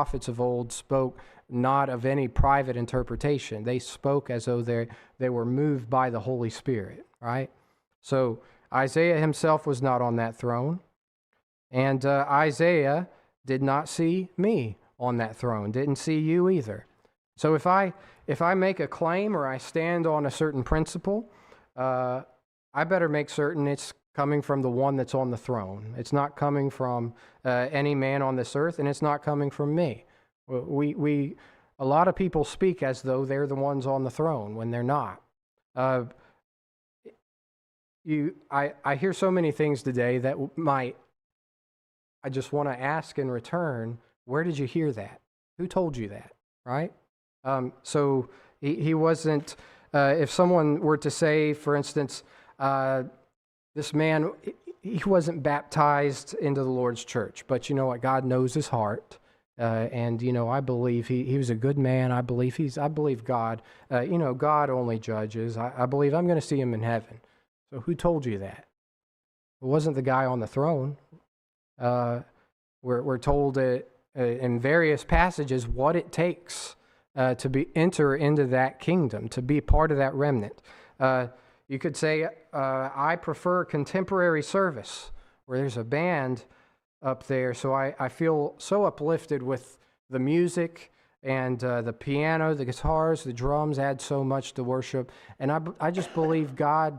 prophets of old spoke not of any private interpretation. They spoke as though they were moved by the Holy Spirit, right? So Isaiah himself was not on that throne, and Isaiah did not see me on that throne, didn't see you either. So if I make a claim or I stand on a certain principle, I better make certain it's coming from the one that's on the throne. It's not coming from any man on this earth, and it's not coming from me. A lot of people speak as though they're the ones on the throne when they're not. I hear so many things today that I just want to ask in return, where did you hear that? Who told you that, right? So he wasn't, if someone were to say, for instance, this man, he wasn't baptized into the Lord's church, but you know what? God knows his heart. And, you know, I believe he was a good man. I believe God, God only judges. I believe I'm going to see him in heaven. So who told you that? It wasn't the guy on the throne. We're told in various passages what it takes to enter into that kingdom, to be part of that remnant. You could say, I prefer contemporary service, where there's a band up there, so I feel so uplifted with the music and the piano, the guitars, the drums add so much to worship. And I just believe God,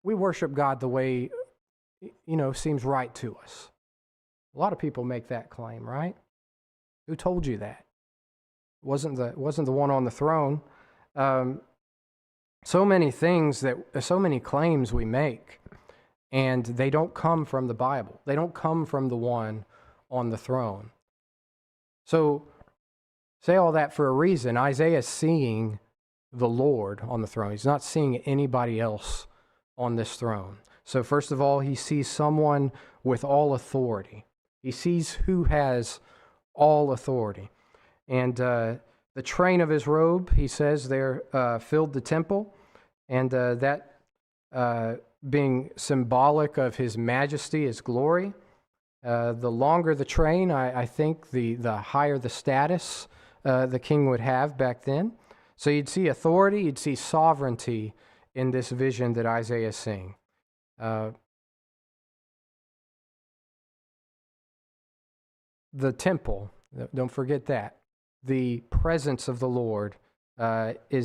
we worship God the way, seems right to us. A lot of people make that claim, right? Who told you that? It wasn't the one on the throne. So many claims we make, and they don't come from the Bible. They don't come from the one on the throne. So, say all that for a reason. Isaiah is seeing the Lord on the throne. He's not seeing anybody else on this throne. So, first of all, he sees someone with all authority. He sees who has all authority. And the train of his robe, he says there, filled the temple. And that being symbolic of his majesty, his glory. The longer the train, I think the higher the status the king would have back then. So you'd see authority, you'd see sovereignty in this vision that Isaiah is seeing. The temple, don't forget that. The presence of the Lord is